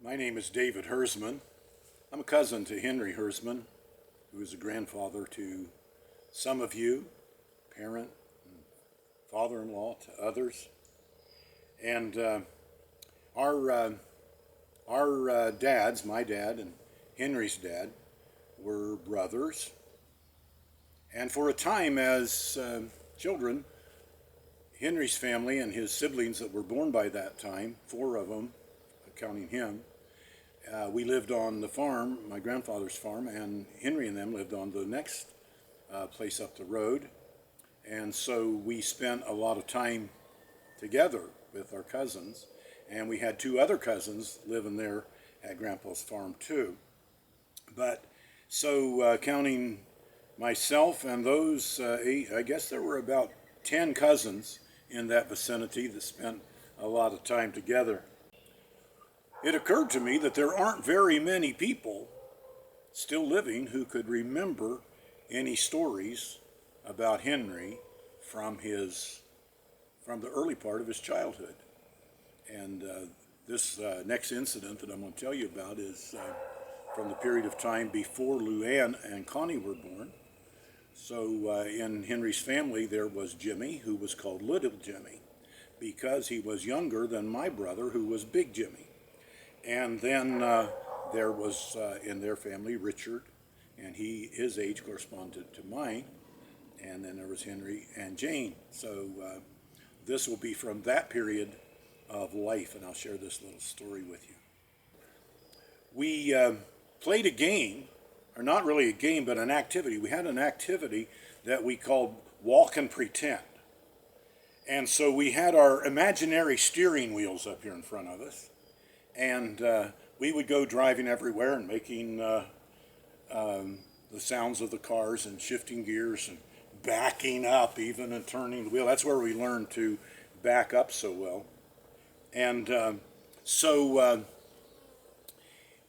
My name is David Hersman. I'm a cousin to Henry Hersman, who is a grandfather to some of you, parent, and father-in-law to others. And our dads, my dad and Henry's dad, were brothers. And for a time as children, Henry's family and his siblings that were born by that time, 4 of them, counting him, we lived on the farm, my grandfather's farm, and Henry and them lived on the next place up the road. And so we spent a lot of time together with our cousins, and we had 2 other cousins living there at Grandpa's farm too. But so counting myself and those 8, I guess there were about 10 cousins in that vicinity that spent a lot of time together. It occurred to me that there aren't very many people still living who could remember any stories about Henry from the early part of his childhood. And this next incident that I'm going to tell you about is from the period of time before Luann and Connie were born. So in Henry's family there was Jimmy, who was called Little Jimmy, because he was younger than my brother, who was Big Jimmy. And then there was in their family Richard, and his age corresponded to mine. And then there was Henry and Jane. So this will be from that period of life, and I'll share this little story with you. We played a game, or not really a game, but an activity. We had an activity that we called Walk and Pretend. And so we had our imaginary steering wheels up here in front of us. And we would go driving everywhere and making the sounds of the cars and shifting gears and backing up even and turning the wheel. That's where we learned to back up so well. And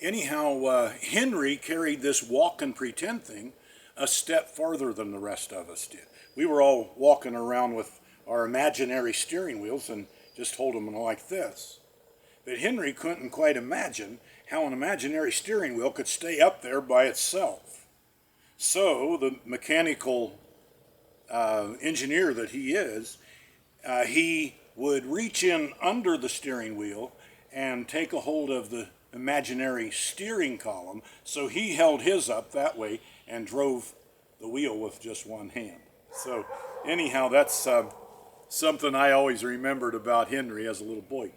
anyhow, Henry carried this walk and pretend thing a step farther than the rest of us did. We were all walking around with our imaginary steering wheels and just hold them like this. But Henry couldn't quite imagine how an imaginary steering wheel could stay up there by itself. So the mechanical engineer that he is, he would reach in under the steering wheel and take a hold of the imaginary steering column. So he held his up that way and drove the wheel with just one hand. So anyhow, that's something I always remembered about Henry as a little boy.